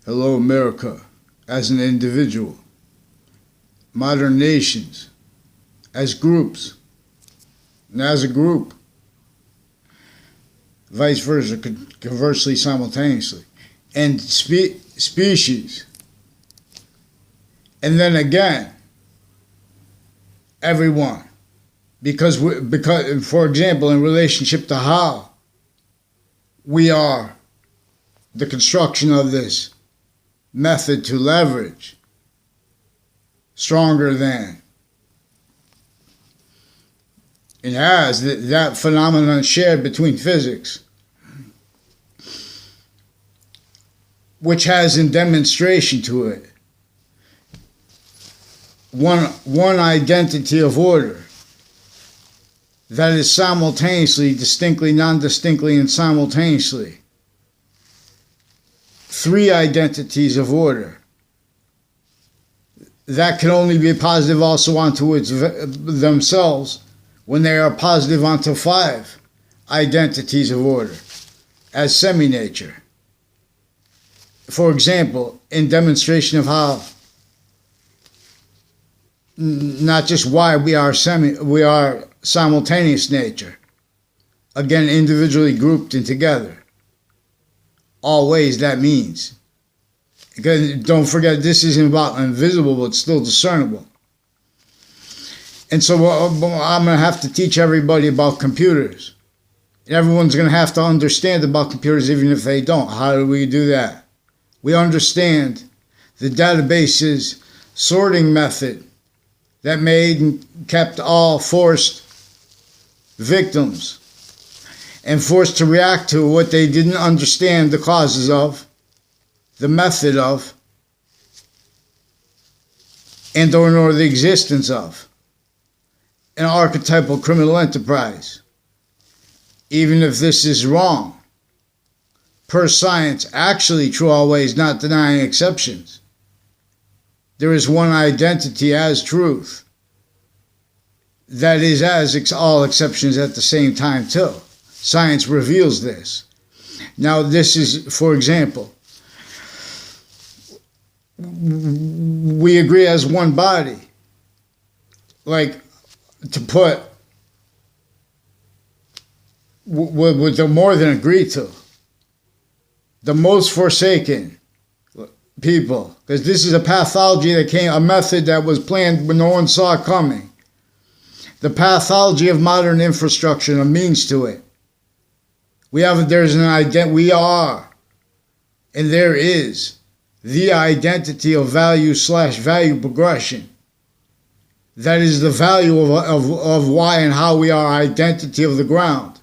Hello, America, as an individual. Modern nations, as groups, and as a group. Vice versa, conversely, simultaneously. And species. And then again, everyone. Because, for example, in relationship to how we are the construction of this method to leverage stronger than. It has that phenomenon shared between physics, which has in demonstration to it one identity of order that is simultaneously, distinctly, non-distinctly, and simultaneously three identities of order that can only be positive also onto themselves when they are positive onto five identities of order as semi-nature. For example, in demonstration of how not just why we are simultaneous nature, again individually grouped and together. All ways that means. Because don't forget, this isn't about invisible, but still discernible. And so I'm going to have to teach everybody about computers. And everyone's going to have to understand about computers even if they don't. How do we do that? We understand the database's sorting method that made and kept all forced victims and forced to react to what they didn't understand the causes of, the method of, and or nor the existence of an archetypal criminal enterprise. Even if this is wrong, per science, actually true always, not denying exceptions. There is one identity as truth that is as all exceptions at the same time too. Science reveals this. Now this is, for example, we agree as one body, like to put what they're more than agreed to, the most forsaken people, because this is a pathology that came, a method that was planned when no one saw it coming. The pathology of modern infrastructure and a means to it. There's an identity, we are, and there is the identity of value/value progression. That is the value of why and how we are, identity of the ground.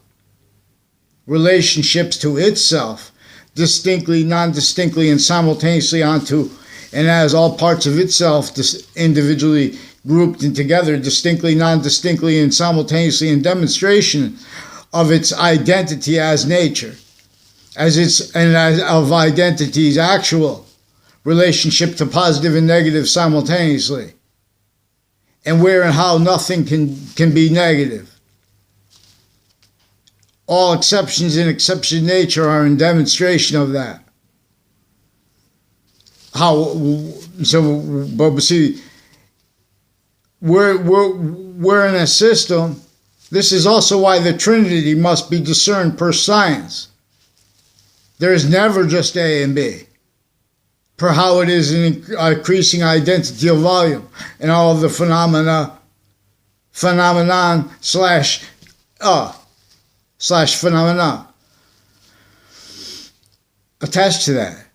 Relationships to itself, distinctly, non-distinctly, and simultaneously onto, and as all parts of itself individually grouped and together, distinctly, non-distinctly, and simultaneously in demonstration of its identity as nature, of identity's actual relationship to positive and negative simultaneously, and where and how nothing can be negative. All exceptions in exception nature are in demonstration of that. But see, we're in a system. This is also why the Trinity must be discerned per science. There is never just A and B, per how it is an increasing identity of volume and all of the phenomenon slash phenomena attached to that.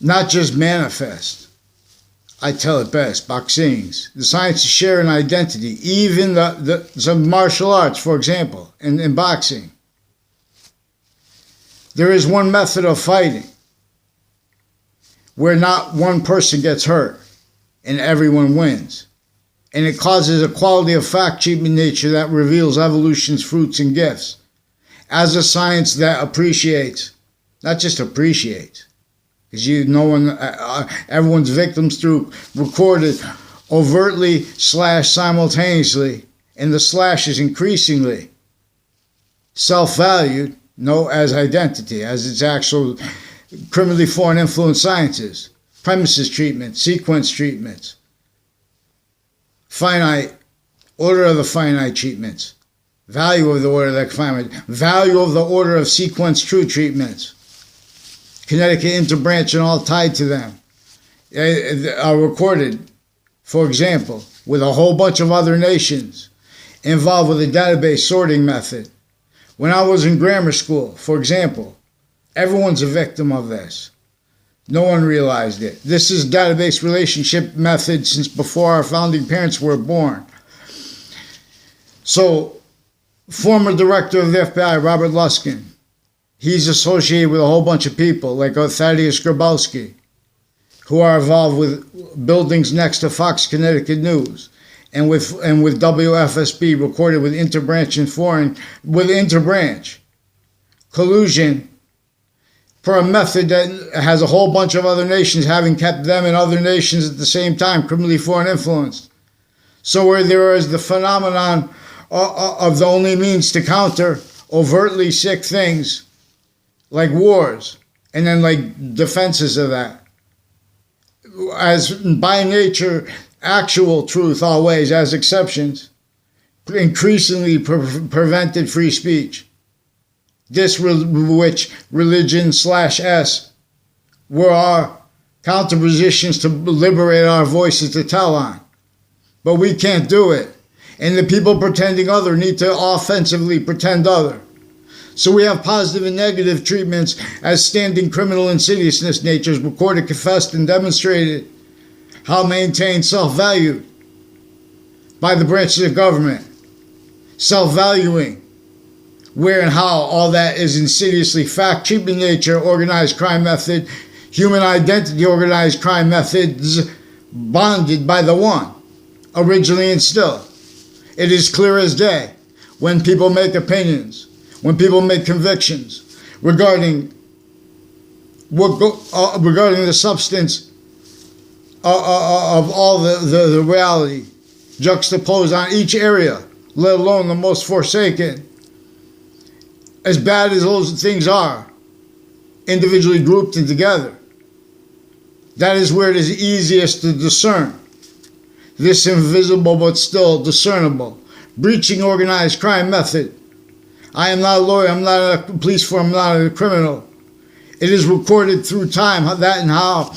Not just manifest. I tell it best, boxings. The sciences share an identity, even some martial arts, for example, in boxing. There is one method of fighting where not one person gets hurt and everyone wins. And it causes a quality of fact-cheating nature that reveals evolution's fruits and gifts as a science that appreciates, not just appreciates, because everyone's victims through recorded overtly / simultaneously, and the slash is increasingly self-valued, as identity, as its actual criminally foreign influence sciences, premises treatments, sequence treatments, finite, order of the finite treatments, value of the order of the finite, value of the order of sequence true treatments, Connecticut interbranch and all tied to them, are recorded, for example, with a whole bunch of other nations involved with a database sorting method. When I was in grammar school, for example, everyone's a victim of this. No one realized it. This is database relationship method since before our founding parents were born. So, former director of the FBI, Robert Luskin, he's associated with a whole bunch of people like Thaddeus Grabowski, who are involved with buildings next to Fox Connecticut News, and with WFSB, recorded with interbranch and foreign, with interbranch collusion for a method that has a whole bunch of other nations having kept them and other nations at the same time criminally foreign influenced. So where there is the phenomenon of the only means to counter overtly sick things like wars, and then like defenses of that, as by nature actual truth always has exceptions, increasingly prevented free speech. This which religion /S were our counterpositions to liberate our voices to tell on. But we can't do it. And the people pretending other need to offensively pretend other. So we have positive and negative treatments as standing criminal insidiousness natures recorded, confessed, and demonstrated how maintained self-value by the branches of government. Self-valuing where and how all that is insidiously fact, treatment nature, organized crime method, human identity, organized crime methods, bonded by the one, originally and still. It is clear as day when people make opinions, when people make convictions regarding regarding the substance of all the reality juxtaposed on each area, let alone the most forsaken. As bad as those things are, individually grouped and together, that is where it is easiest to discern this invisible but still discernible, breaching organized crime method. I am not a lawyer, I'm not a police force, I'm not a criminal. It is recorded through time that and how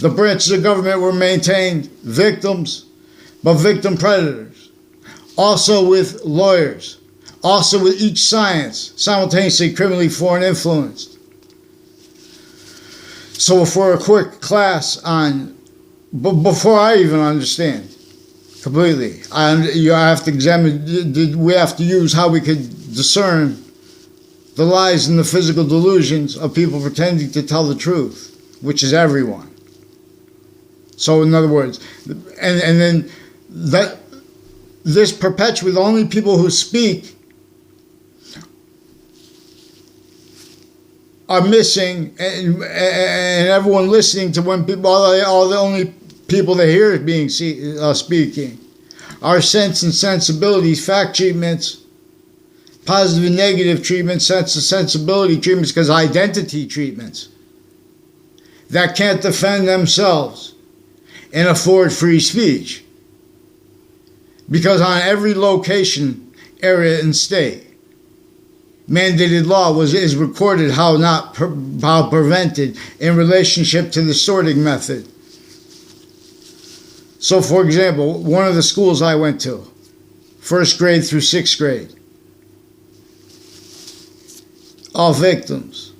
the branches of government were maintained victims, but victim predators. Also with lawyers, also with each science, simultaneously criminally foreign influenced. So for a quick class on, before I even understand completely, you have to examine, we have to use how we could discern the lies and the physical delusions of people pretending to tell the truth, which is everyone. So in other words, and then that this perpetuates the only people who speak are missing, and everyone listening to when people, all the only people that hear it being speaking, are sense and sensibilities, fact treatments, positive and negative treatments, sense and sensibility treatments, because identity treatments that can't defend themselves and afford free speech. Because on every location, area, and state, mandated law is recorded how prevented in relationship to the sorting method. So, for example, one of the schools I went to, 1st grade through 6th grade, all victims.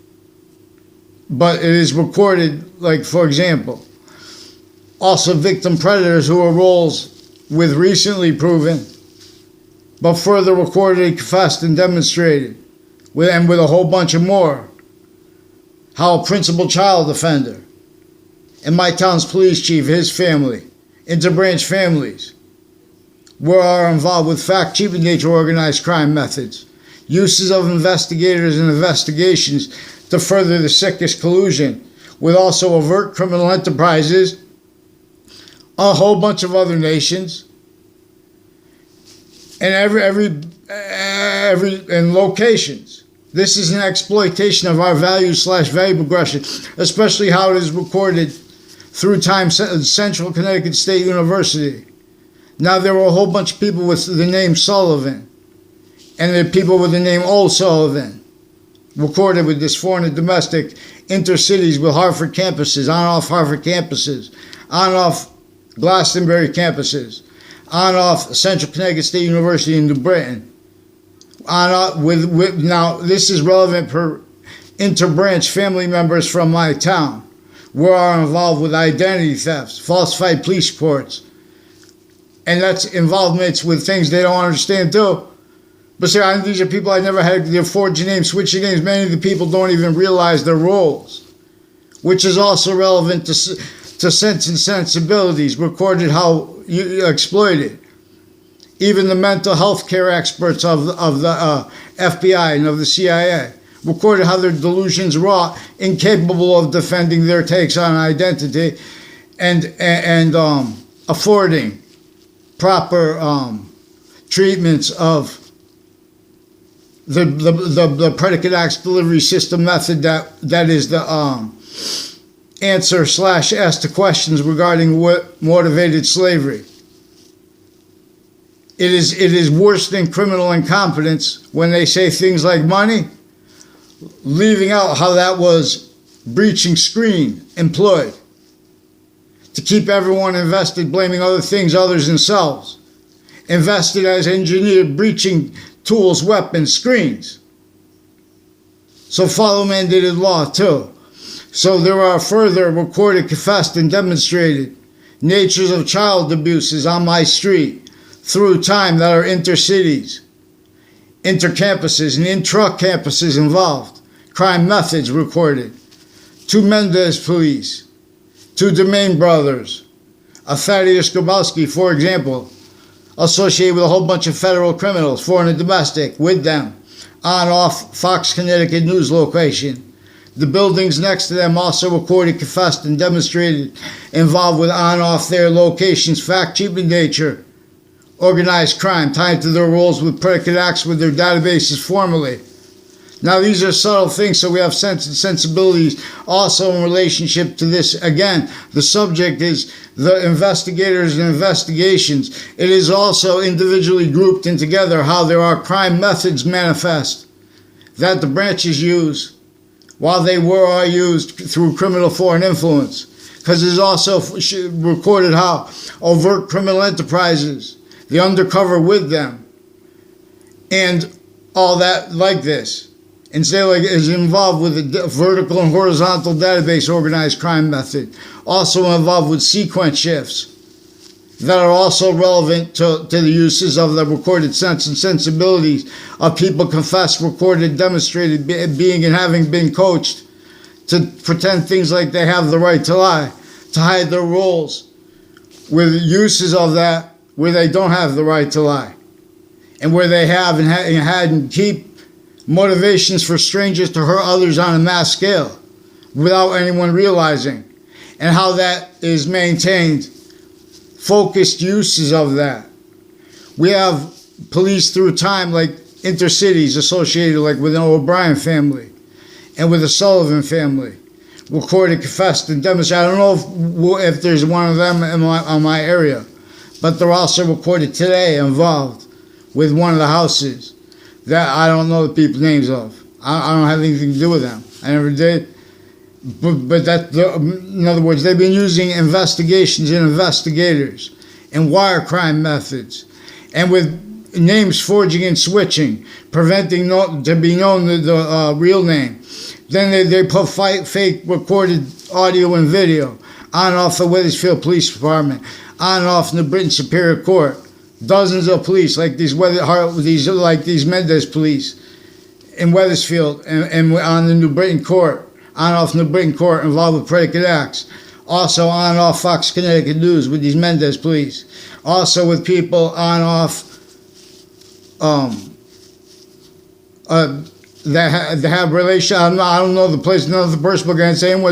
But it is recorded, like, for example, also victim predators who are roles with recently proven, but further recorded, confessed, and demonstrated, and with a whole bunch of more. How a principal child offender and my town's police chief, his family, interbranch families, are involved with fact, treatment nature, organized crime methods, uses of investigators and investigations to further the sickest collusion with also overt criminal enterprises, a whole bunch of other nations, and every and locations This is an exploitation of our value/value progression, especially how it is recorded through time. Central Connecticut State University. Now there were a whole bunch of people with the name Sullivan, and there are people with the name O'Sullivan, recorded with this foreign and domestic intercities with Harvard campuses, on-off Harvard campuses, on-off Glastonbury campuses, on-off Central Connecticut State University in New Britain. Now, this is relevant for interbranch family members from my town, who are involved with identity thefts, falsified police reports, and that's involvements with things they don't understand too. But see, these are people I never had. They're forging names, switching names. Many of the people don't even realize their roles, which is also relevant to Sense and Sensibilities, recorded how you exploited. Even the mental health care experts of the FBI and of the CIA recorded how their delusions wrought, incapable of defending their takes on identity and affording proper treatments of the predicate acts delivery system method that is the answer/ask to questions regarding what motivated slavery. It is worse than criminal incompetence when they say things like money, leaving out how that was breaching screen employed to keep everyone invested, blaming other things other than themselves. Invested as engineered breaching tools, weapons, screens. So follow mandated law too. So there are further recorded, confessed, and demonstrated natures of child abuses on my street through time that are intercities, intercampuses, and intra-campuses involved. Crime methods recorded. 2 Mendez police, 2 Domain brothers, a Thaddeus Grabowski, for example, associated with a whole bunch of federal criminals, foreign and domestic, with them, on-off Fox Connecticut news location. The buildings next to them also recorded, confessed, and demonstrated involved with on-off their locations, fact-cheating nature, organized crime, tied to their roles with predicate acts with their databases formally. Now these are subtle things, so we have sense and sensibilities also in relationship to this. Again, the subject is the investigators and investigations. It is also individually grouped in together how there are crime methods manifest that the branches use while they were or are used through criminal foreign influence. Because it is also recorded how overt criminal enterprises, the undercover with them, and all that like this. And say like is involved with the vertical and horizontal database organized crime method. Also involved with sequence shifts that are also relevant to the uses of the recorded sense and sensibilities of people confessed, recorded, demonstrated, being and having been coached to pretend things like they have the right to lie, to hide their roles, with uses of that where they don't have the right to lie, and where they have and had and keep motivations for strangers to hurt others on a mass scale without anyone realizing, and how that is maintained, focused uses of that. We have police through time like intercities associated like with an O'Brien family and with the Sullivan family, recorded, confessed, and demonstrated. I don't know if there's one of them in my area, but they're also recorded today involved with one of the houses that I don't know the people's names of. I don't have anything to do with them. I never did. But that, in other words, they've been using investigations and investigators and wire crime methods, and with names forging and switching, preventing to be known the real name. Then they put fake recorded audio and video on and off the Wethersfield Police Department, on and off New Britain Superior Court. Dozens of police, like these Mendez police in Wethersfield and on the New Britain Court, on and off New Britain Court, involved with predicate acts. Also on and off Fox Connecticut News with these Mendez police. Also with people on and off that have relation. I don't know the place, none of the person, but I'm saying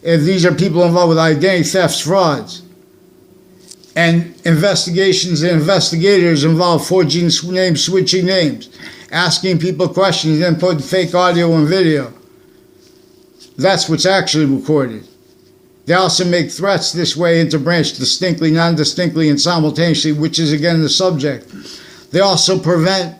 if these are people involved with identity thefts, frauds, And investigations and investigators involve forging names, switching names, asking people questions, then putting fake audio and video. That's what's actually recorded. They also make threats this way interbranch distinctly, non-distinctly, and simultaneously, which is again the subject. They also prevent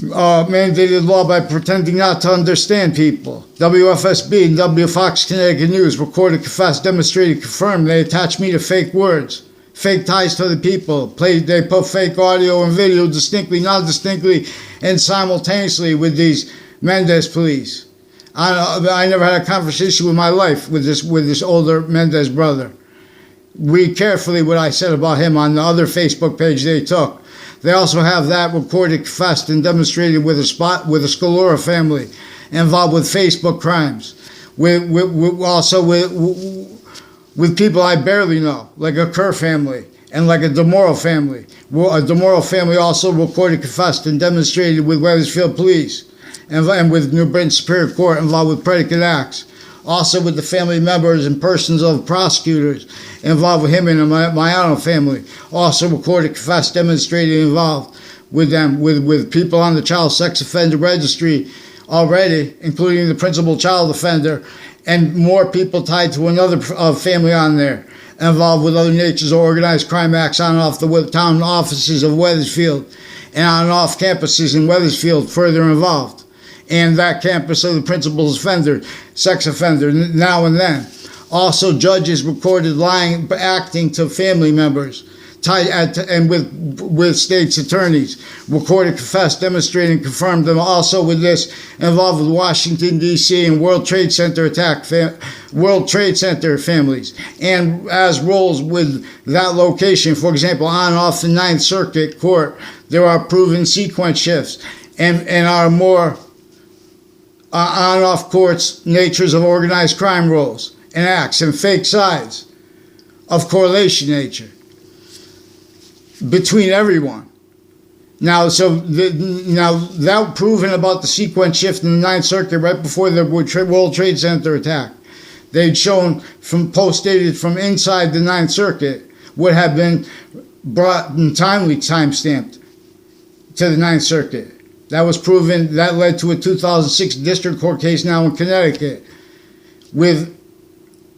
mandated law by pretending not to understand people. WFSB and W Fox Connecticut News recorded, confessed, demonstrated, confirmed. They attach me to fake words, fake ties to the people. They put fake audio and video distinctly, non-distinctly, and simultaneously with these Mendez police. I never had a conversation with my life with this older Mendez brother. Read carefully what I said about him on the other Facebook page they took. They also have that recorded, confessed, and demonstrated with a Scalora family involved with Facebook crimes. Also with people I barely know, like a Kerr family and like a DeMoro family. A DeMoro family also recorded, confessed, and demonstrated with Wethersfield Police and with New Britain Superior Court involved with predicate acts. Also with the family members and persons of prosecutors involved with him and the Mayano family. Also recorded, confessed, demonstrated, involved with them, with people on the child sex offender registry already, including the principal child offender, and more people tied to another family on there, involved with other natures of organized crime acts on and off the town offices of Wethersfield and on and off campuses in Wethersfield further involved. And that campus of the principal offender, sex offender, now and then. Also, judges recorded lying, acting to family members, and with state's attorneys, recorded, confessed, demonstrated, and confirmed them. Also, with this involved with Washington D.C. and World Trade Center World Trade Center families, and as roles with that location. For example, on and off the Ninth Circuit Court, there are proven sequence shifts, and are more on and off courts natures of organized crime roles and acts and fake sides of correlation nature between everyone. Now, that proven about the sequence shift in the Ninth Circuit right before the World Trade Center attack. They'd shown post-dated from inside the Ninth Circuit would have been brought and timely time-stamped to the Ninth Circuit. That was proven. That led to a 2006 district court case now in Connecticut. With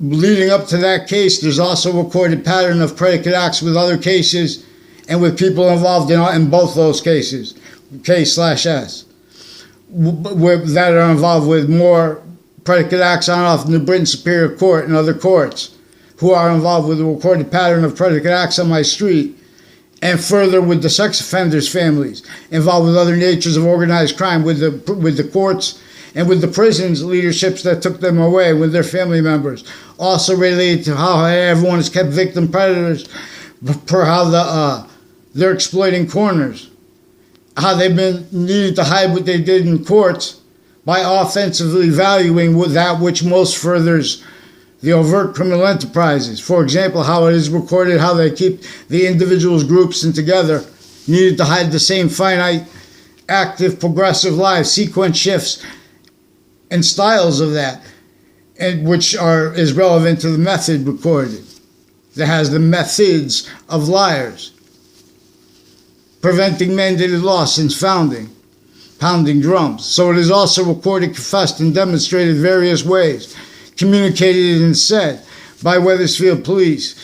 leading up to that case, there's also a recorded pattern of predicate acts with other cases and with people involved in both those cases, K/S, that are involved with more predicate acts on and off New Britain Superior Court and other courts who are involved with a recorded pattern of predicate acts on my street. And further with the sex offenders' families involved with other natures of organized crime, with the courts and with the prisons leaderships that took them away, with their family members. Also related to how everyone has kept victim predators, per how they're exploiting corners, how they've been needed to hide what they did in courts by offensively valuing that which most furthers the overt criminal enterprises. For example, how it is recorded, how they keep the individuals, groups, and together needed to hide the same finite, active, progressive lives, sequence shifts, and styles of that, and which is relevant to the method recorded. That has the methods of liars, preventing mandated law since founding, pounding drums. So it is also recorded, confessed, and demonstrated various ways, communicated and said by Wethersfield Police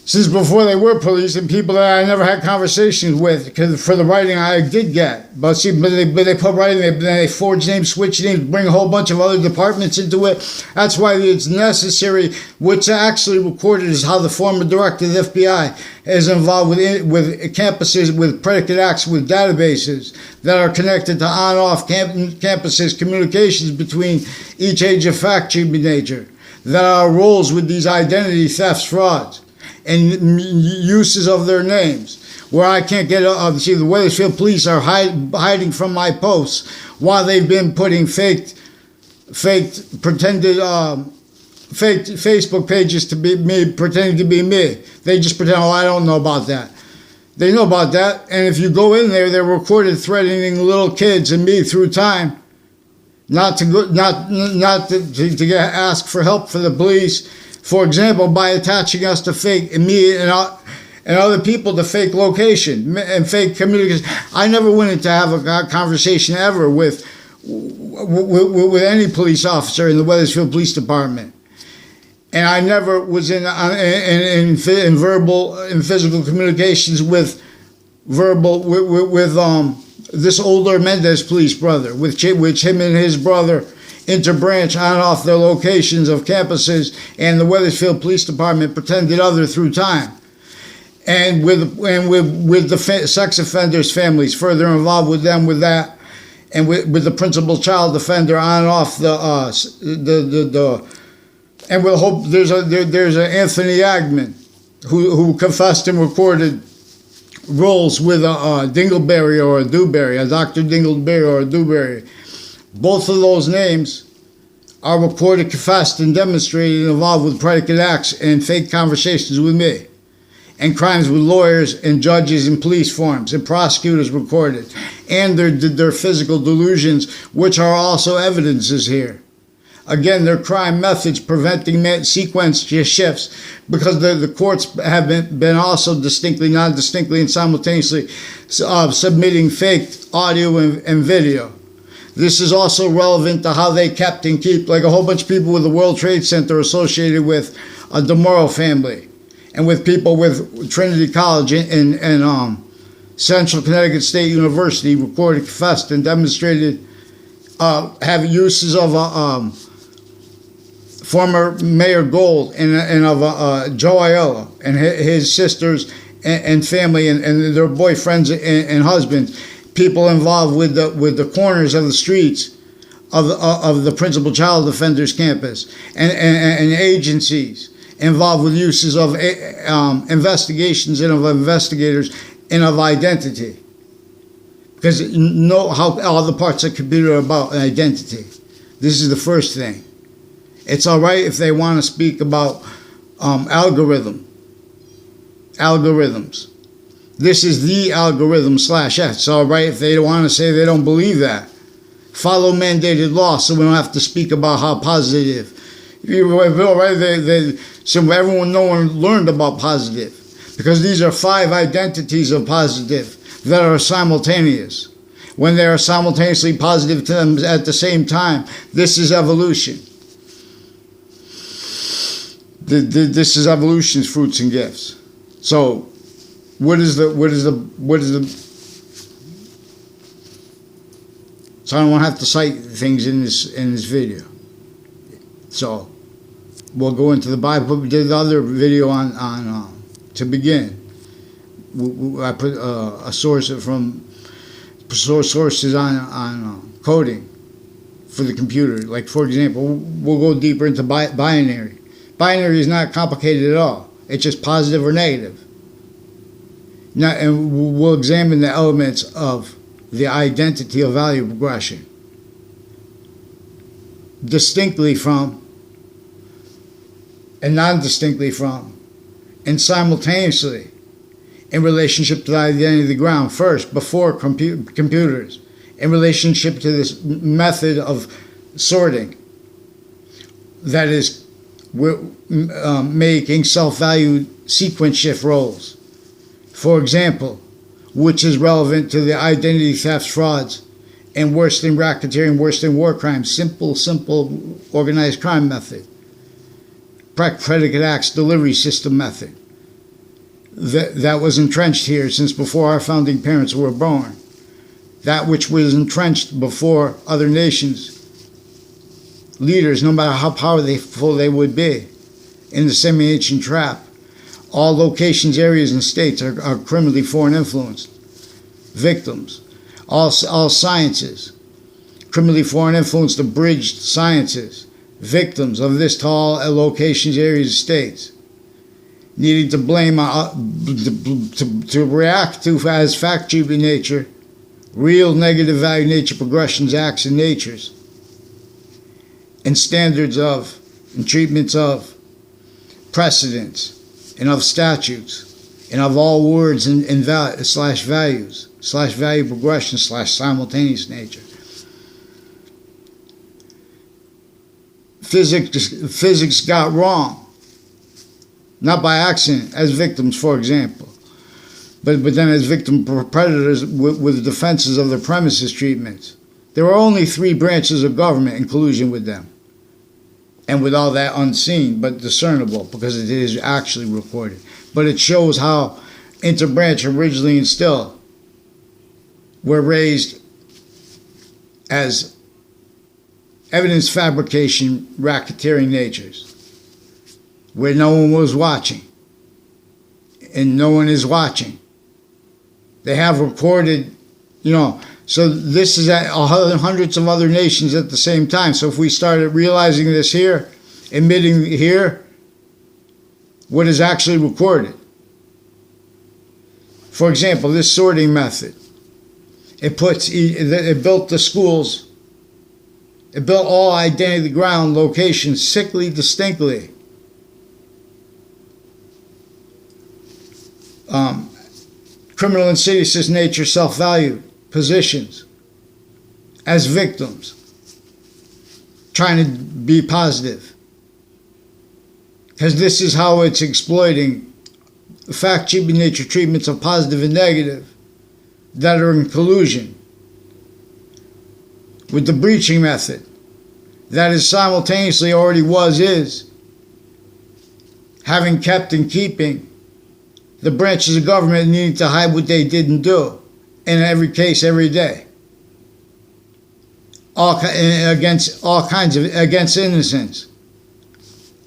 since before they were police, and people that I never had conversations with, because for the writing I did get. But they put writing, they forge names, switch names, bring a whole bunch of other departments into it. That's why it's necessary. What's actually recorded is how the former director of the FBI is involved with campuses, with predicate acts, with databases that are connected to on-off campuses, communications between each age of fact nature, that are roles with these identity thefts, frauds, and uses of their names, where I can't get see the Wethersfield Police are hiding from my posts while they've been putting faked pretended fake Facebook pages to be me, pretending to be me. They just pretend, oh, I don't know about that. They know about that, and if you go in there, they're recorded threatening little kids and me through time, not to ask for help for the police, For example, by attaching us to fake immediate and other people to fake location and fake communication. I never went in to have a conversation ever with any police officer in the Wethersfield Police Department. And I never was in verbal and physical communications with this older Mendez police brother, which him and his brother interbranch on and off their locations of campuses, and the Wethersfield Police Department pretended other through time. And with the sex offenders' families, further involved with them with that, and with the principal child offender on and off and we'll hope there's an Anthony Agman who confessed and recorded roles with a Dingleberry or a Dewberry, a Dr. Dingleberry or a Dewberry. Both of those names are reported, confessed, and demonstrated and involved with predicate acts and fake conversations with me, and crimes with lawyers and judges and police forms and prosecutors recorded, and their physical delusions, which are also evidences here. Again, their crime methods preventing sequence shifts, because the courts have been also distinctly, non-distinctly, and simultaneously submitting fake audio and video. This is also relevant to how they kept and keep, like a whole bunch of people with the World Trade Center associated with a DeMoro family, and with people with Trinity College and Central Connecticut State University recorded, confessed, and demonstrated have uses of former Mayor Gold and of Joe Aiello and his sisters and family and their boyfriends and husbands, people involved with the corners of the streets of the principal child offenders campus, and agencies involved with uses of investigations and of investigators and of identity. Because you know how all the parts of the computer are about identity. This is the first thing. It's all right if they want to speak about algorithms. This is the algorithm / It's all right if they want to say they don't believe that. Follow mandated law so we don't have to speak about how positive. So no one learned about positive, because these are 5 identities of positive that are simultaneous. When they are simultaneously positive to them at the same time, this is evolution. This is evolution's fruits and gifts. So, so I don't want to have to cite things in this video. So we'll go into the Bible. We did the other video on to begin. I put a source from sources on coding for the computer. Like, for example, we'll go deeper into binary. Binary is not complicated at all. It's just positive or negative. Now, and we'll examine the elements of the identity of value progression distinctly from and non-distinctly from and simultaneously in relationship to the identity of the ground, first, before computers, in relationship to this method of sorting that is making self-value sequence shift roles. For example, which is relevant to the identity thefts, frauds, and worse than racketeering, worse than war crimes, simple organized crime method, predicate acts delivery system method that was entrenched here since before our founding parents were born. That which was entrenched before other nations, leaders, no matter how powerful they would be, in the semi-ancient trap. All locations, areas, and states are criminally foreign influenced. Victims. All sciences, criminally foreign influenced abridged sciences. Victims of this to all locations, areas, and states. Needing to blame, to react to as fact-cheaping nature, real negative value nature progressions, acts, and natures, and standards of, and treatments of, precedents, and of statutes, and of all words and values, value progression / simultaneous nature. Physics got wrong not by accident, as victims, for example, but then as victim predators with the defenses of their premises treatments. There are only 3 branches of government in collusion with them, and with all that unseen but discernible because it is actually recorded. But it shows how interbranch originally and still were raised as evidence fabrication, racketeering natures, where no one was watching, and no one is watching. They have recorded, so this is at hundreds of other nations at the same time. So if we started realizing this here, admitting here what is actually recorded. For example, this sorting method, it built the schools, it built all identity ground locations sickly distinctly. Criminal insidious nature, self-value positions as victims, trying to be positive. Because this is how it's exploiting fact-cheaping nature treatments of positive and negative that are in collusion with the breaching method that is simultaneously already is having kept and keeping the branches of government needing to hide what they didn't do in every case, every day. Against innocence.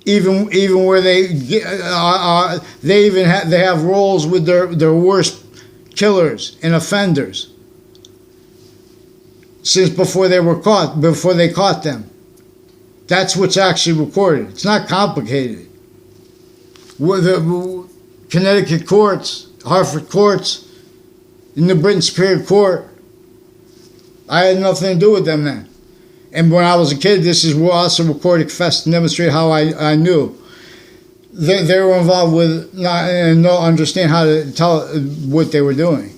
Even where they have roles with their worst killers and offenders since before they caught them. That's what's actually recorded. It's not complicated. The Connecticut courts, Hartford courts, in the Britain Superior Court, I had nothing to do with them then. And when I was a kid, this is also recorded, confessed, and demonstrate how I knew. They were involved with not understand how to tell what they were doing.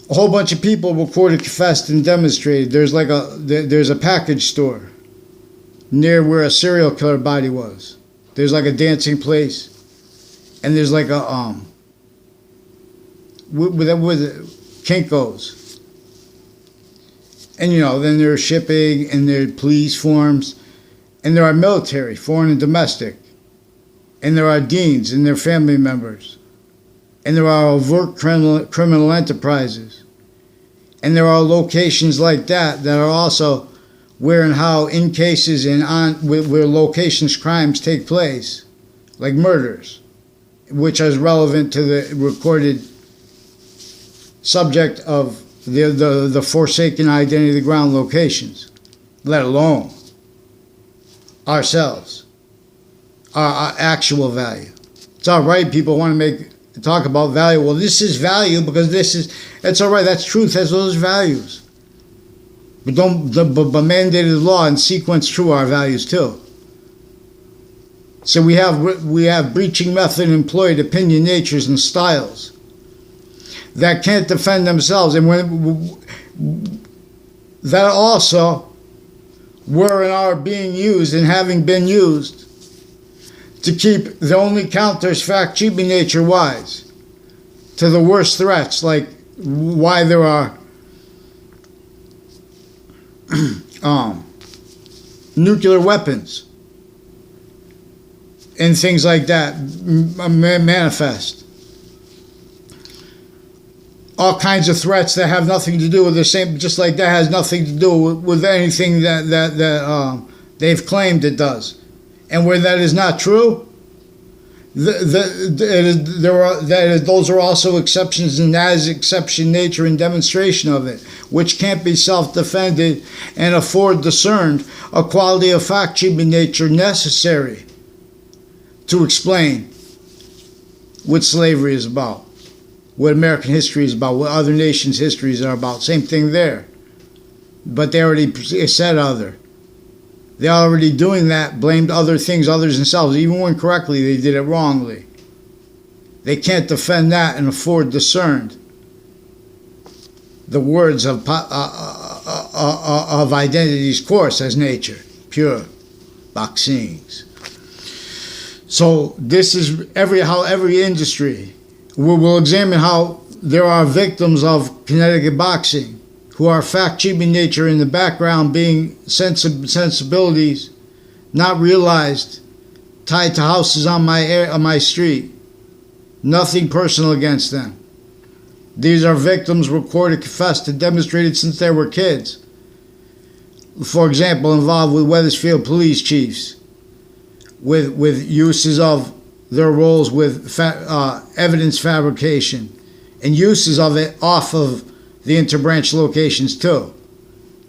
A whole bunch of people recorded, confessed, and demonstrated. There's a package store near where a serial killer body was. There's like a dancing place, and there's like a with Kinko's. And then there's shipping, and there are police forms, and there are military, foreign and domestic, and there are deans and their family members, and there are overt criminal enterprises, and there are locations like that are also where and how in cases and where locations crimes take place, like murders, which is relevant to the recorded subject of the forsaken identity of the ground locations, let alone ourselves, our actual value. It's all right, people want to talk about value. Well, this is value because it's all right, that's truth, that's those values. But but mandated law and sequence true our values too. So we have breaching method employed, opinion natures and styles that can't defend themselves, and that also were and are being used and having been used to keep the only counters fact-cheaping nature wise to the worst threats, like why there are nuclear weapons and things like that manifest. All kinds of threats that have nothing to do with the same, just like that has nothing to do with anything that they've claimed it does. And where that is not true, those are also exceptions, and that is exception nature and demonstration of it, which can't be self-defended and afford discerned a quality of fact-cheaping nature necessary to explain what slavery is about, what American history is about, what other nations' histories are about. Same thing there. But they already said other. They're already doing that, blamed other things, others themselves. Even when correctly, they did it wrongly. They can't defend that and afford discerned the words of identity's course as nature, pure, vaccines. So this is how every industry. We'll examine how there are victims of Connecticut boxing who are fact-cheap in nature, in the background being sensibilities not realized, tied to houses on my street. Nothing personal against them. These are victims recorded, confessed, and demonstrated since they were kids. For example, involved with Wethersfield police chiefs, with uses of their roles with evidence fabrication, and uses of it off of the interbranch locations too.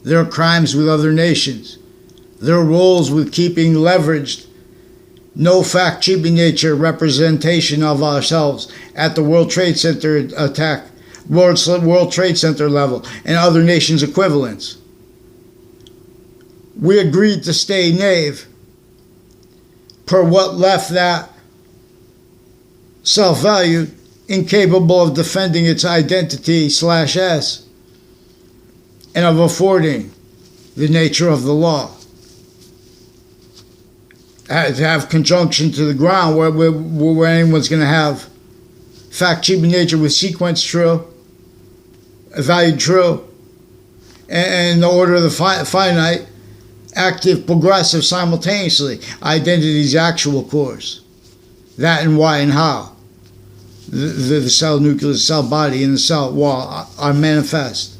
Their crimes with other nations. Their roles with keeping leveraged, no fact-cheaping nature representation of ourselves at the World Trade Center attack, World Trade Center level, and other nations' equivalents. We agreed to stay naive per what left that self-value incapable of defending its identity/S and of affording the nature of the law. To have conjunction to the ground where anyone's going to have fact-cheaping nature with sequence true, valued true, and the order of the finite, active, progressive simultaneously, identity's actual course. That and why and how. The cell nucleus, cell body, and the cell wall are manifest.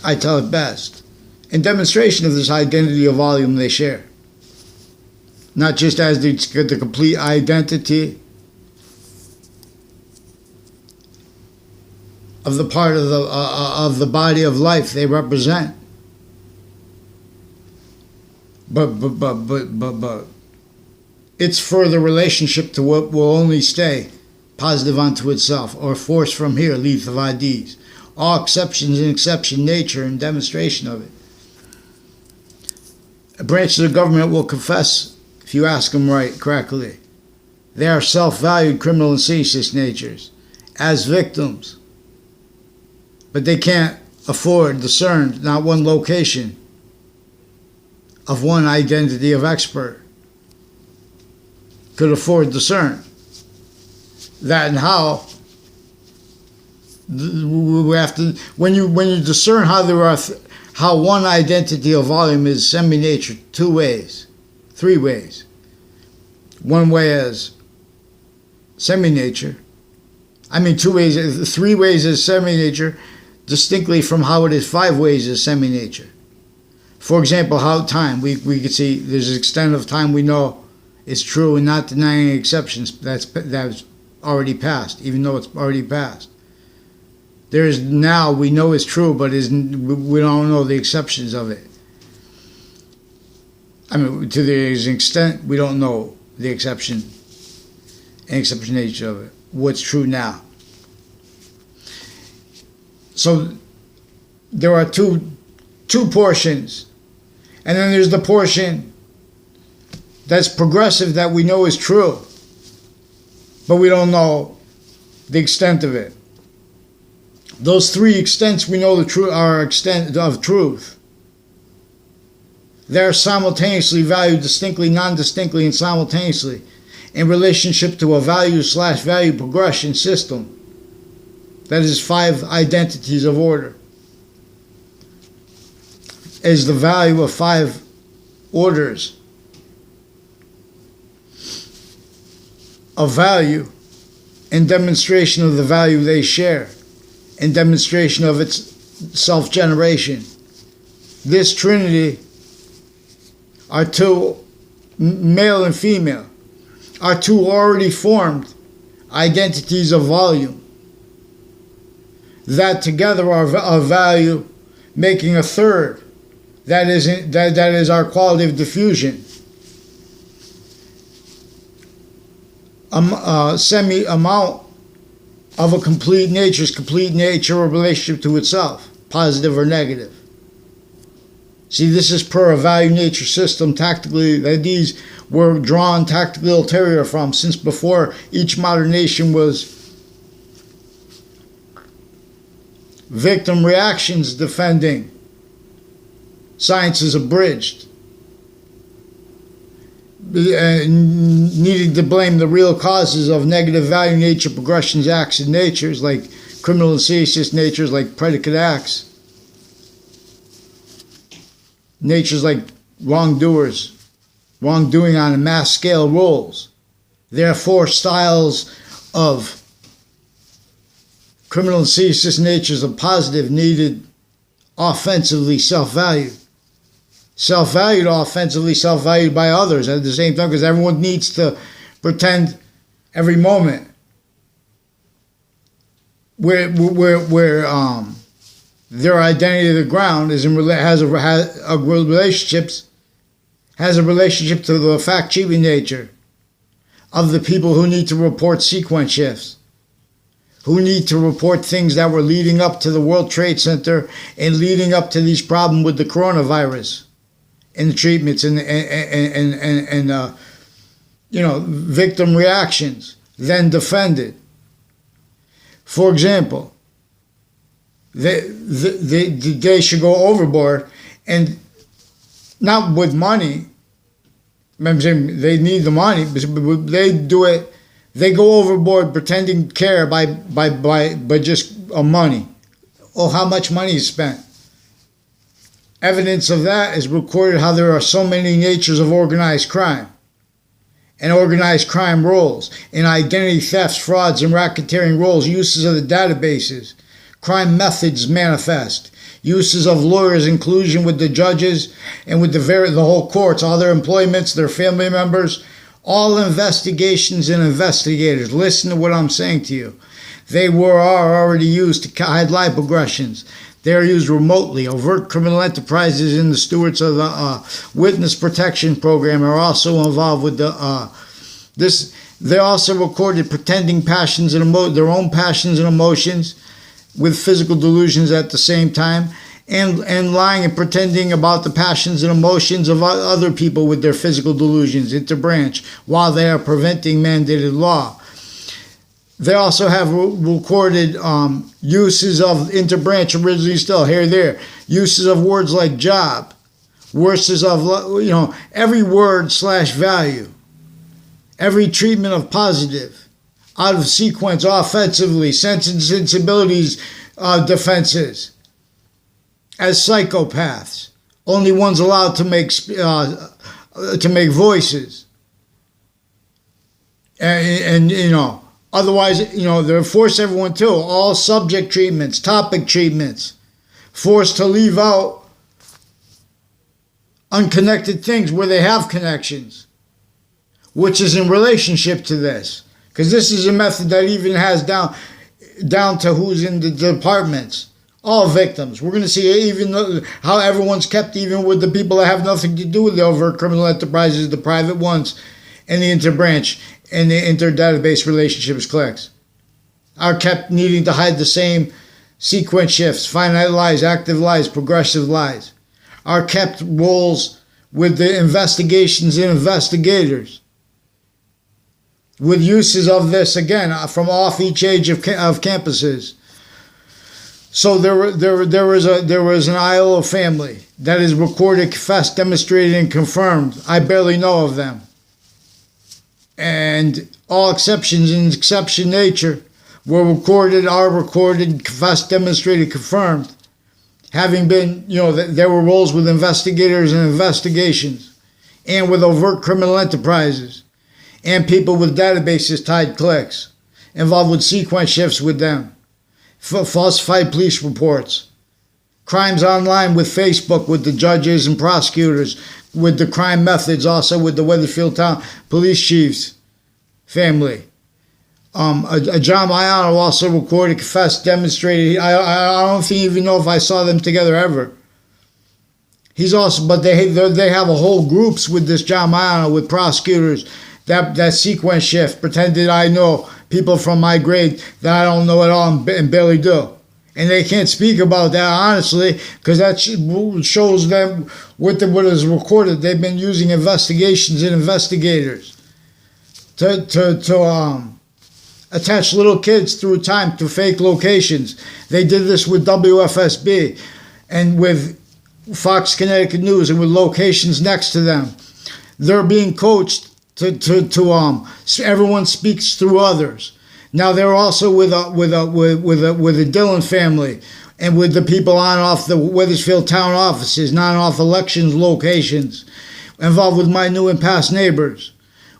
I tell it best. In demonstration of this identity of volume they share. Not just as the complete identity of the part of the body of life they represent, but its further relationship to what will only stay positive unto itself, or force from here, leave of IDs. All exceptions in exception nature and demonstration of it. Branches of government will confess, if you ask them correctly, they are self-valued criminal and seditious natures as victims, but they can't afford, discern, not one location of one identity of expert could afford, discern that and how. We have to, when you discern how there are how one identity of volume is semi-nature, two ways, three ways. One way is semi-nature. I mean, two ways, three ways is semi-nature, distinctly from how it is five ways is semi-nature. For example, how time, we could see there's an extent of time we know is true and not denying exceptions that's already passed, even though it's already passed. There is now we know is true, but we don't know the exceptions of it. I mean, to the extent we don't know the exception and exception nature of it, what's true now. So there are two portions, and then there's the portion that's progressive that we know is true, but we don't know the extent of it. Those three extents we know are extent of truth. They're simultaneously valued distinctly, non-distinctly, and simultaneously in relationship to a value/value progression system. That is five identities of order. Is the value of five orders of value in demonstration of the value they share, in demonstration of its self-generation. This trinity are two, male and female, are two already formed identities of volume that together are of value, making a third. That is our quality of diffusion. Amount of a complete nature or relationship to itself, positive or negative. See, this is per a value nature system tactically that these were drawn tactically ulterior from since before each modern nation was victim reactions defending. Science is abridged. needing to blame the real causes of negative value nature progressions, acts, and natures like criminal and seditious natures like predicate acts, natures like wrongdoing on a mass scale roles. Therefore, styles of criminal and seditious natures of positive needed offensively self-valued. Self-valued, offensively self-valued by others at the same time, because everyone needs to pretend every moment where their identity of the ground is has a relationship to the fact-cheating nature of the people who need to report sequence shifts, who need to report things that were leading up to the World Trade Center and leading up to these problems with the coronavirus and the treatments and victim reactions, then defended. For example, they should go overboard, and not with money. I'm saying they need the money, but they do it. They go overboard pretending care by just money. Oh, how much money is spent? Evidence of that is recorded how there are so many natures of organized crime and organized crime roles, and identity thefts, frauds, and racketeering roles, uses of the databases, crime methods manifest, uses of lawyers, inclusion with the judges and with the whole courts, all their employments, their family members, all investigations and investigators. Listen to what I'm saying to you. They are already used to hide lie progressions. They are used remotely. Overt criminal enterprises and the stewards of the witness protection program are also involved with this. They also recorded pretending passions and their own passions and emotions with physical delusions at the same time, and lying and pretending about the passions and emotions of other people with their physical delusions interbranch while they are preventing mandated law. They also have recorded uses of interbranch, originally still here, there, uses of words like job, uses of, every word / value, every treatment of positive, out of sequence offensively, sense and sensibilities defenses, as psychopaths, only ones allowed to make voices, and otherwise, they force everyone to. All subject treatments, topic treatments, forced to leave out unconnected things where they have connections, which is in relationship to this. Because this is a method that even has down to who's in the departments. All victims. We're going to see even how everyone's kept, even with the people that have nothing to do with the overt criminal enterprises, the private ones, and the interbranch and the inter-database relationships clicks, are kept needing to hide the same sequence shifts, finite lies, active lies, progressive lies, are kept roles with the investigations and investigators, with uses of this, again, from off each age of campuses. So there was an ILO family that is recorded, confessed, demonstrated, and confirmed. I barely know of them. And all exceptions in exception nature are recorded, confessed, demonstrated, confirmed. Having been, there were roles with investigators and investigations, and with overt criminal enterprises, and people with databases tied clicks, involved with sequence shifts with them, falsified police reports, crimes online with Facebook, with the judges and prosecutors, with the crime methods, also with the Weatherfield Town police chief's family. John Maiano also recorded, confessed, demonstrated. I don't even know if I saw them together ever. He's also, but they have a whole groups with this John Maiano, with prosecutors, that sequence shift, pretended I know people from my grade that I don't know at all and barely do. And they can't speak about that honestly, because that shows them what is recorded. They've been using investigations and investigators to attach little kids through time to fake locations. They did this with WFSB and with Fox Connecticut News, and with locations next to them. They're being coached to everyone speaks through others. Now they're also with the Dillon family and with the people on off the Wethersfield town offices, not off elections locations, involved with my new and past neighbors,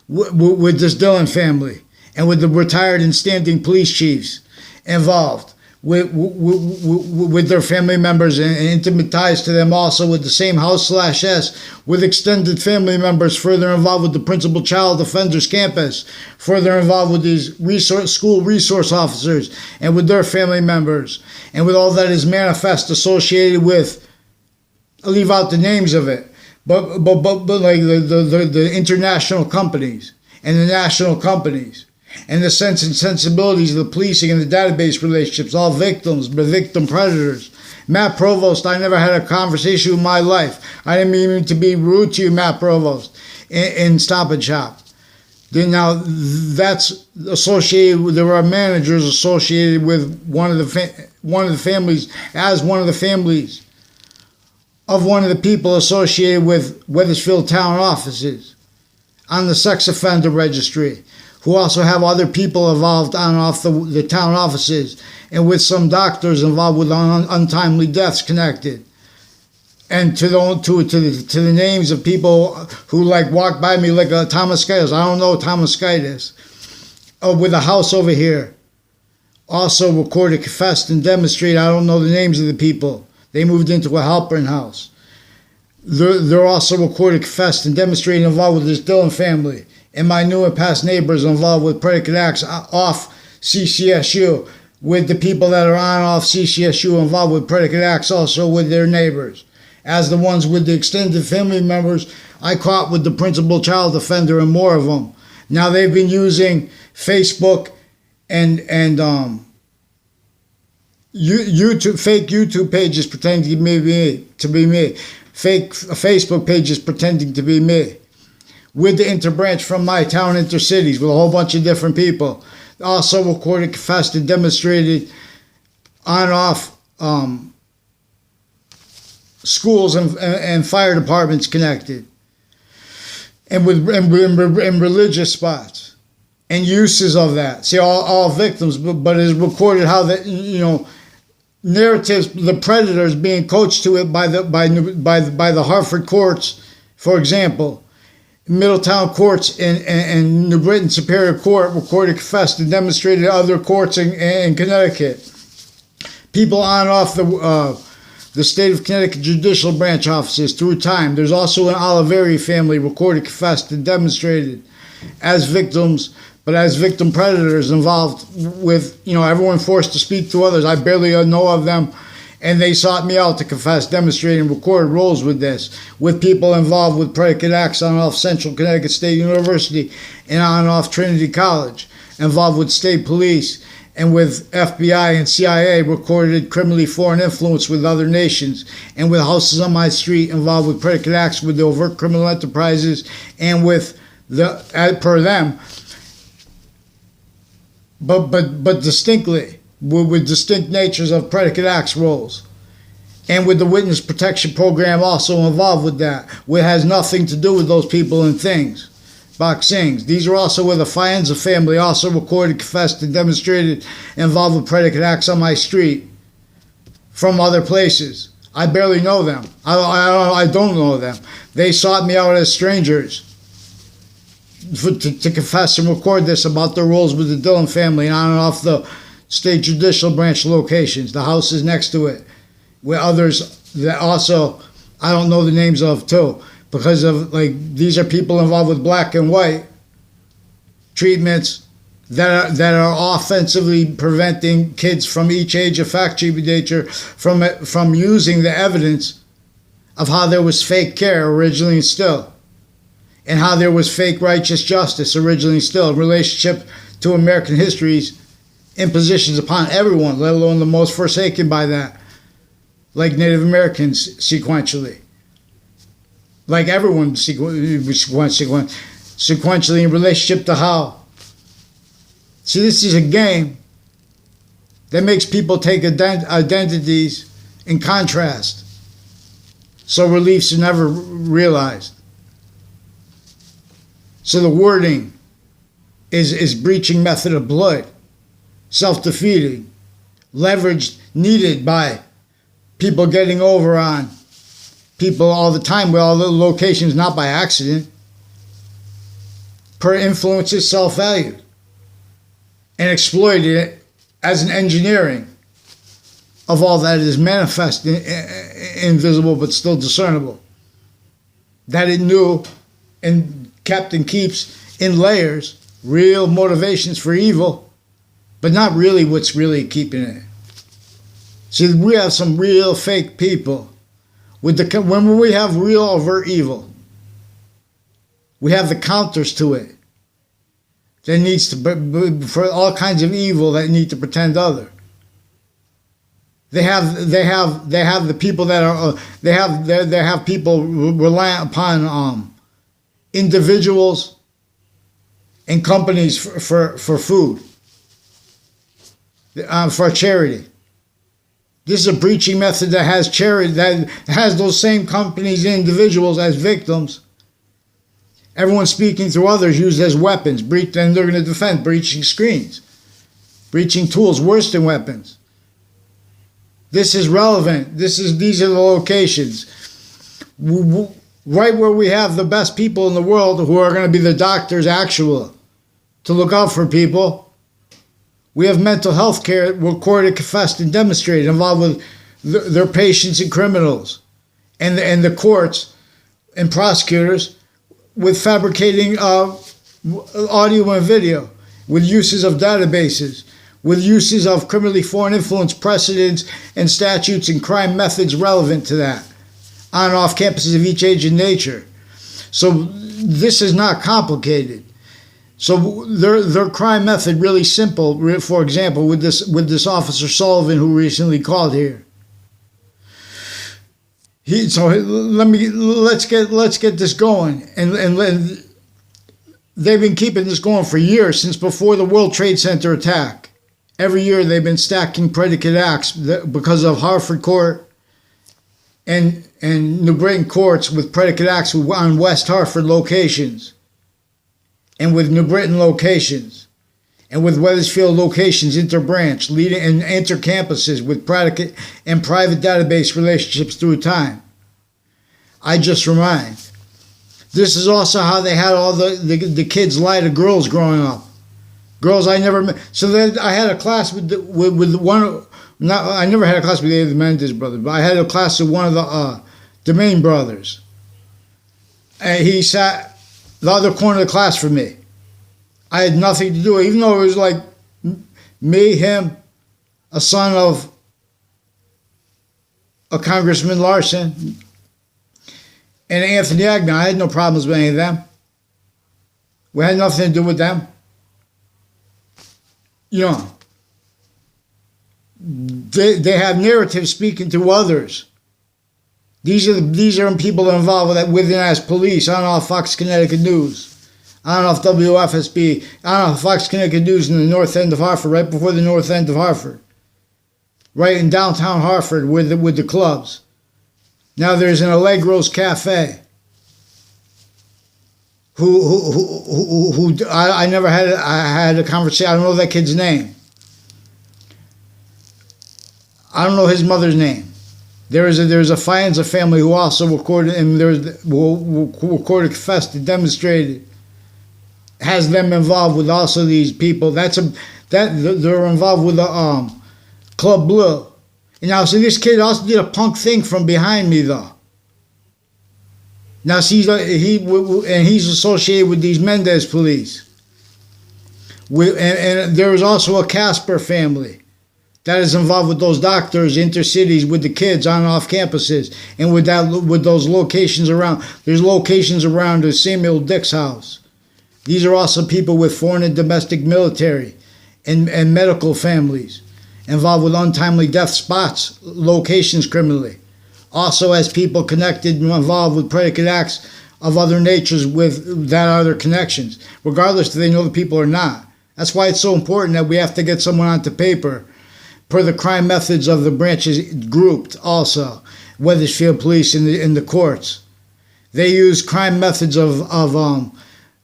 with this Dillon family, and with the retired and standing police chiefs involved. With their family members and intimate ties to them, also with the same house/S, with extended family members further involved with the principal child offenders campus, further involved with these school resource officers and with their family members, and with all that is manifest associated with, I'll leave out the names of it, but like the international companies and the national companies, and the sense and sensibilities of the policing and the database relationships, all victims, but victim predators. Matt Provost, I never had a conversation in my life. I didn't mean to be rude to you, Matt Provost, in Stop and Shop. Now, that's associated with, there are managers associated with one of the families, as one of the families of one of the people associated with Wethersfield town offices on the sex offender registry, who also have other people involved on off the town offices, and with some doctors involved with untimely deaths connected, and to the names of people who like walk by me like a Thomas Skaitis. I don't know Thomas Skaitis. With a house over here, also recorded, confessed, and demonstrated. I don't know the names of the people. They moved into a Halpern house. They're also recorded, confessed, and demonstrated involved with this Dillon family. And my new and past neighbors involved with predicate acts off CCSU, with the people that are on off CCSU involved with predicate acts also with their neighbors. As the ones with the extended family members, I caught with the principal child offender and more of them. Now they've been using Facebook and YouTube, fake YouTube pages pretending to be me, fake Facebook pages pretending to be me, with the interbranch from my town, Intercities, with a whole bunch of different people. Also recorded, confessed, and demonstrated on off schools and fire departments connected, and with and religious spots and uses of that. See, all victims, but it's recorded how that, narratives, the predators being coached to it by the Hartford courts, for example. Middletown courts and New Britain Superior Court recorded, confessed, and demonstrated other courts in Connecticut. People on off the state of Connecticut judicial branch offices through time. There's also an Oliveri family recorded, confessed, and demonstrated as victims, but as victim predators involved with, everyone forced to speak to others. I barely know of them. And they sought me out to confess, demonstrate, and record roles with this, with people involved with predicate acts on off Central Connecticut State University and on off Trinity College, involved with state police and with FBI and CIA, recorded criminally foreign influence with other nations, and with houses on my street involved with predicate acts with the overt criminal enterprises and with per them, but distinctly, with distinct natures of predicate acts roles, and with the witness protection program also involved with that, which has nothing to do with those people and things. Boxings. These are also with the Fienza family, also recorded, confessed, and demonstrated involved with predicate acts on my street from other places. I barely know them. I don't know them. They sought me out as strangers to confess and record this about their roles with the Dillon family and on and off the state judicial branch locations, the houses next to it, with others that also I don't know the names of too, because of these are people involved with black and white treatments that are offensively preventing kids from each age of fact nature from using the evidence of how there was fake care originally instilled, and how there was fake righteous justice originally instilled in relationship to American histories impositions upon everyone, let alone the most forsaken by that, like Native Americans sequentially, like everyone sequentially in relationship to how. See, this is a game that makes people take identities in contrast, so reliefs are never realized. So the wording is breaching method of blood, self-defeating, leverage needed by people getting over on people all the time with all the locations, not by accident. Per influence is self-valued and exploited it as an engineering of all that is manifest, invisible, but still discernible. That it knew and kept and keeps in layers real motivations for evil, but not really what's really keeping it. See, we have some real fake people. When we have real overt evil, we have the counters to it. That needs to, for all kinds of evil that need to pretend other. They have the people that are they have people reliant upon individuals and companies for food, for charity. This is a breaching method that has charity, that has those same companies and individuals as victims. Everyone speaking through others used as weapons. And they're going to defend breaching screens, breaching tools worse than weapons. This is relevant. These are the locations. Right where we have the best people in the world who are going to be the doctors actual to look out for people. We have mental health care recorded, confessed, and demonstrated involved with their patients and criminals. And the courts and prosecutors with fabricating audio and video, with uses of databases, with uses of criminally foreign influence precedents and statutes and crime methods relevant to that, on and off campuses of each age and nature. So this is not complicated. So their crime method really simple. For example, with this Officer Sullivan who recently called here. Let's get this going, and they've been keeping this going for years, since before the World Trade Center attack. Every year they've been stacking predicate acts because of Hartford Court and New Britain courts with predicate acts on West Hartford locations, and with New Britain locations, and with Wethersfield locations interbranch, leading and inter-campuses with predicate and private database relationships through time. I just remind. This is also how they had all the kids lie to girls growing up. Girls I never met. So then I had a class with one. I never had a class with any of the Mendez brothers, but I had a class with one of the Domain brothers. And he sat the other corner of the class from me. I had nothing to do with it, even though it was like me, him, a son of a Congressman Larson, and Anthony Agnew. I had no problems with any of them. We had nothing to do with them. You know, they have narratives speaking to others. These are people involved with that within as police. I don't know if Fox Connecticut News. I don't know if WFSB. I don't know if Fox Connecticut News in the north end of Hartford, right before the north end of Hartford. Right in downtown Hartford with the clubs. Now there's an Allegro's Cafe. Who I never had a conversation. I don't know that kid's name. I don't know his mother's name. There's a Fianza family who also recorded, and who recorded, confessed, and demonstrated, has them involved with also these people. They're involved with the Club Blue. And now, see, this kid also did a punk thing from behind me though. Now, see, he's associated with these Mendez police. And there is also a Casper family that is involved with those doctors, intercities, with the kids on and off campuses, and with those locations around. There's locations around the Samuel Dix house. These are also people with foreign and domestic military and medical families involved with untimely death spots, locations criminally. Also as people connected and involved with predicate acts of other natures with that other connections, regardless if they know the people or not. That's why it's so important that we have to get someone onto paper per the crime methods of the branches grouped also. Wethersfield Police in the courts. They use crime methods of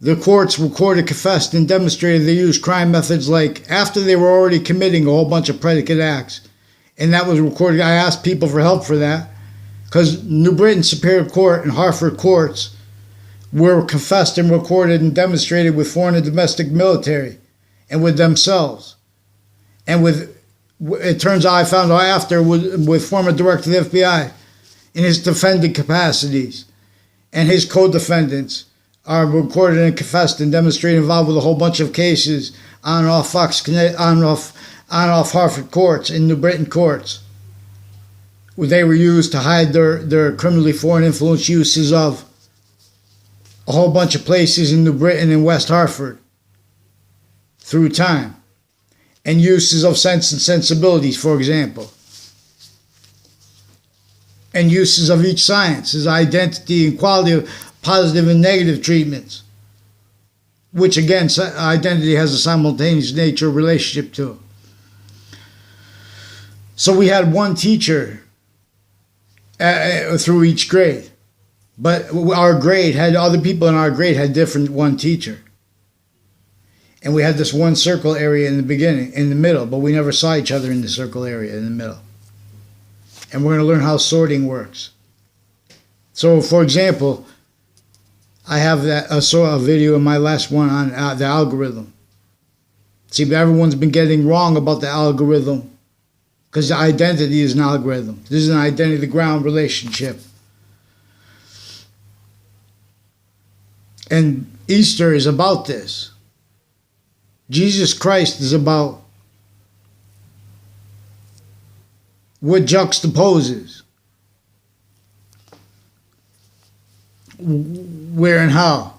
The courts recorded, confessed, and demonstrated they used crime methods like after they were already committing a whole bunch of predicate acts. And that was recorded. I asked people for help for that because New Britain Superior Court and Hartford courts were confessed and recorded and demonstrated with foreign and domestic military and with themselves. And it turns out I found out after with former director of the FBI in his defendant capacities, and his co-defendants are recorded and confessed and demonstrated involved with a whole bunch of cases on and off Hartford courts and New Britain courts, where they were used to hide their criminally foreign influence uses of a whole bunch of places in New Britain and West Hartford through time, and uses of Sense and Sensibilities, for example, and uses of each science as identity and quality of positive and negative treatments, which again, identity has a simultaneous nature relationship to. So we had one teacher through each grade, but our grade had, other people in our grade had different one teacher. And we had this one circle area in the beginning, in the middle, but we never saw each other in the circle area in the middle. And we're going to learn how sorting works. So, for example, I have I saw a video in my last one on the algorithm. See, but everyone's been getting wrong about the algorithm because the identity is an algorithm. This is an identity-to-ground relationship. And Easter is about this. Jesus Christ is about what juxtaposes, where and how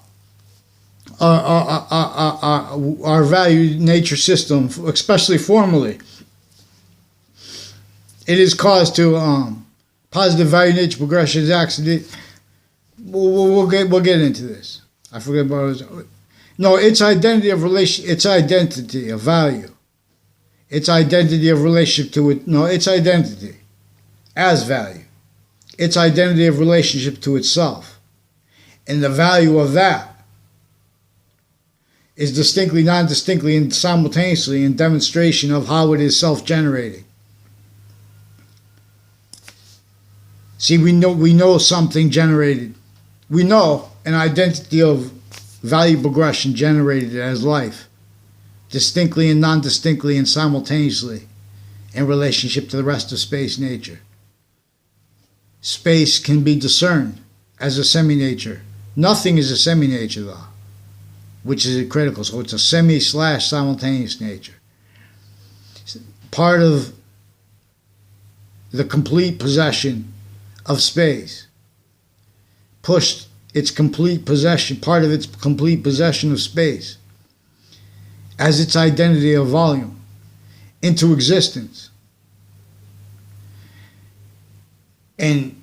our value nature system, especially formally, it is caused to positive value nature progressions accident. We'll get into this. I forget about it. No, it's identity of relation. It's identity of value. Its identity of relationship to it. No, its identity as value. Its identity of relationship to itself. And the value of that is distinctly, non-distinctly, and simultaneously in demonstration of how it is self-generating. See, we know something generated. We know an identity of value progression generated as life, distinctly and non-distinctly and simultaneously in relationship to the rest of space nature. Space can be discerned as a semi-nature. Nothing is a semi-nature though, which is critical. So it's a semi/simultaneous nature. Part of the complete possession of space pushed its complete possession, part of its complete possession of space as its identity of volume into existence. And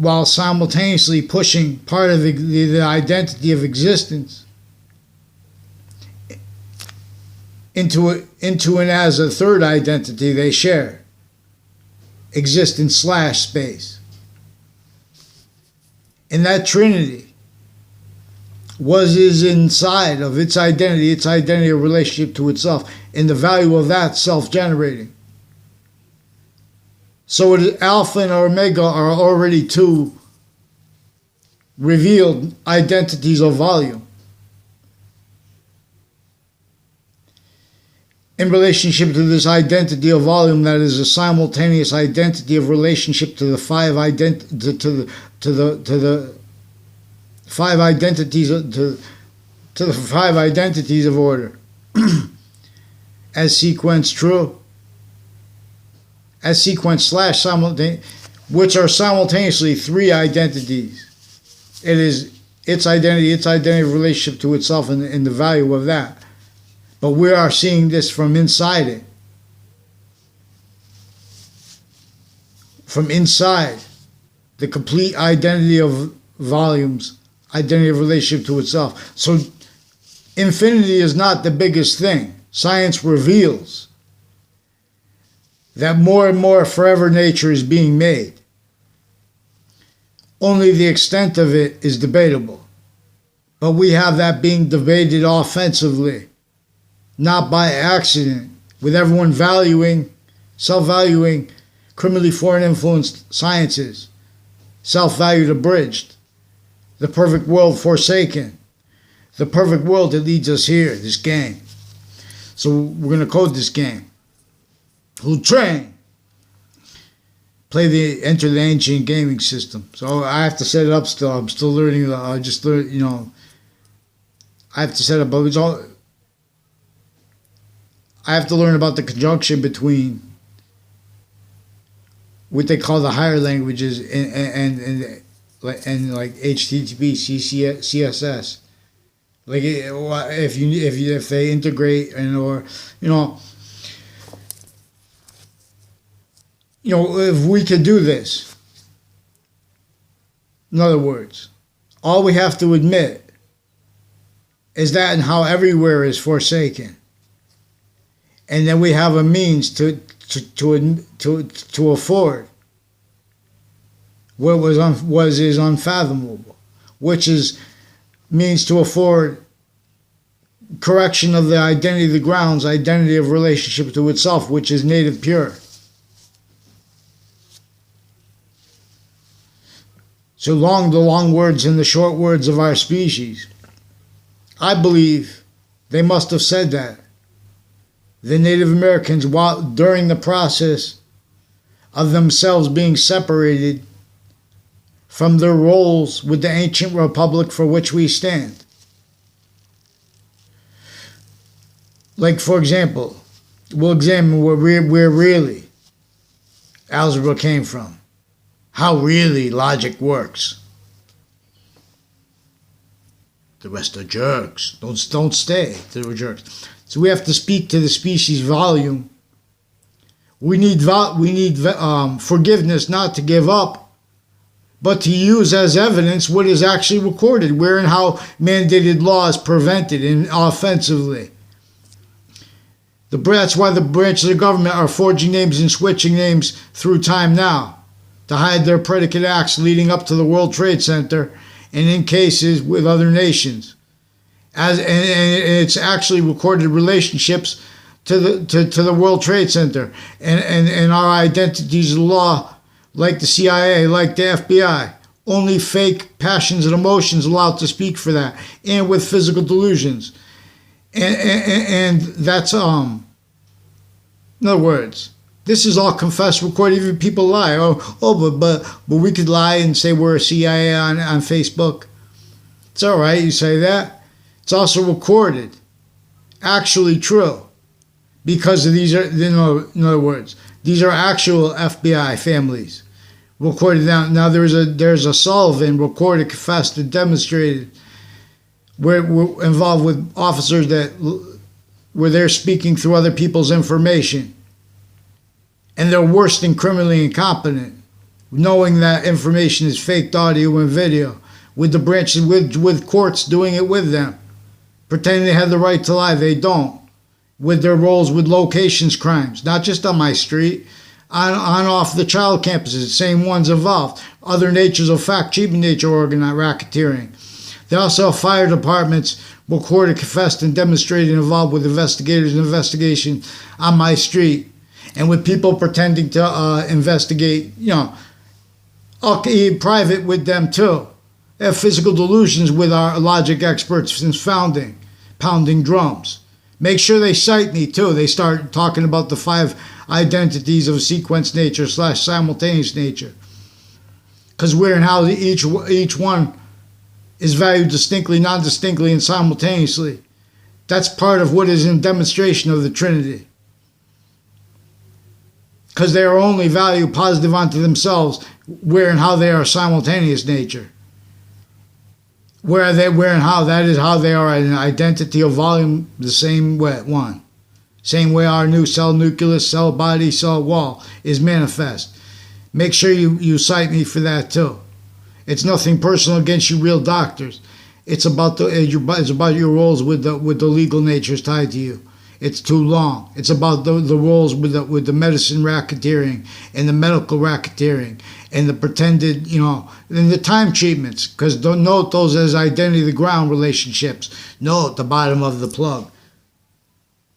while simultaneously pushing part of the identity of existence into and as a third identity they share, existence/space. And that trinity is inside of its identity of relationship to itself, and the value of that self-generating. So Alpha and Omega are already two revealed identities of volume. In relationship to this identity of volume, that is a simultaneous identity of relationship to the five five identities of order, as sequence true, as sequence/simultaneous, which are simultaneously three identities. It is its identity of relationship to itself, and the value of that. But we are seeing this from inside it. From inside the complete identity of volumes, identity of relationship to itself. So infinity is not the biggest thing. Science reveals that more and more forever nature is being made. Only the extent of it is debatable. But we have that being debated offensively, not by accident, with everyone self-valuing criminally foreign influenced sciences, self-valued abridged, the perfect world forsaken, the perfect world that leads us here, this game. So we're going to code this game. Who train? Enter the ancient gaming system. So I have to set it up still. I'm still learning. I just learned, I have to set up, but it's all. I have to learn about the conjunction between what they call the higher languages and like HTTP, CSS. Like if they integrate or if we could do this. In other words, all we have to admit is that and how everywhere is forsaken, and then we have a means to afford what is unfathomable, which is means to afford correction of the identity of the grounds, identity of relationship to itself, which is native pure. So the long words and the short words of our species. I believe they must have said that. The Native Americans, during the process of themselves being separated from their roles with the ancient republic for which we stand. Like, for example, we'll examine where really algebra came from, how really logic works. The rest are jerks. Don't stay. They were jerks. So we have to speak to the species volume. We need forgiveness, not to give up, but to use as evidence what is actually recorded, where and how mandated law is prevented and offensively. That's why the branches of government are forging names and switching names through time now to hide their predicate acts leading up to the World Trade Center and in cases with other nations. And it's actually recorded relationships to the World Trade Center and our identities of law, like the CIA, like the FBI. Only fake passions and emotions allowed to speak for that, and with physical delusions. And that's in other words, this is all confessed, recorded. Even people lie. But we could lie and say we're a CIA on Facebook. It's all right. You say that. It's also recorded, actually true, because of these are, in other words, these are actual FBI families recorded down. Now there's a Sullivan recorded, confessed, and demonstrated where we're involved with officers where they're speaking through other people's information, and they're worse than criminally incompetent, knowing that information is faked audio and video, with the branches, with courts doing it with them. Pretending they have the right to lie, they don't. With their roles with locations crimes, not just on my street, on off the child campuses, same ones involved. Other natures of fact, cheap nature organized racketeering. They also have fire departments recorded, confessed, and demonstrated involved with investigators and investigation on my street, and with people pretending to investigate, private with them too. They have physical delusions with our logic experts since founding, pounding drums. Make sure they cite me too. They start talking about the 5 identities of sequence nature / simultaneous nature. Because where and how each one is valued distinctly, non-distinctly, and simultaneously. That's part of what is in demonstration of the Trinity. Because they are only valued positive unto themselves, where and how they are simultaneous nature. Where and how, that is how they are an identity of volume, the same way, one. Same way our new cell nucleus, cell body, cell wall is manifest. Make sure you cite me for that too. It's nothing personal against you real doctors. It's about your roles with the legal natures tied to you. It's too long. It's about the roles with the medicine racketeering and the medical racketeering and the pretended, and the time treatments. Because don't note those as identity of the ground relationships. Note the bottom of the plug.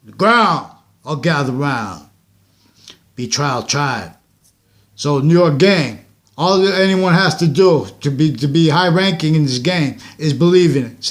The ground, I'll gather round. Be trial tribe. So New York gang, all that anyone has to do to be high ranking in this game is believe in it.